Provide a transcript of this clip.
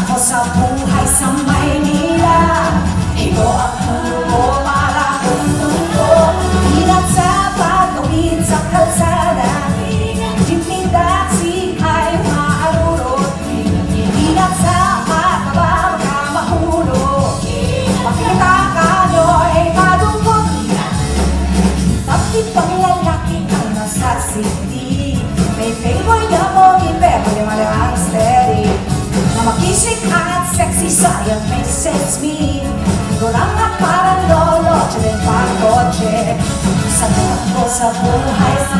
Ako sa buhay sa Maynila, ito ang puno para kung tundo. Ingat sa pagawid sa kalsada, jeepney taxi ay maarurot. Ingat sa mataba, baka mahulog. Makita ka nyo'y madungkot. Tapit pang lalaki ang nasa city, may favor niya mo pero limalang steady. Na makisik at sexy sayang may sense me. Kurang at parang lolo, tsudin pang kotse. Sanay ako sa buhay sa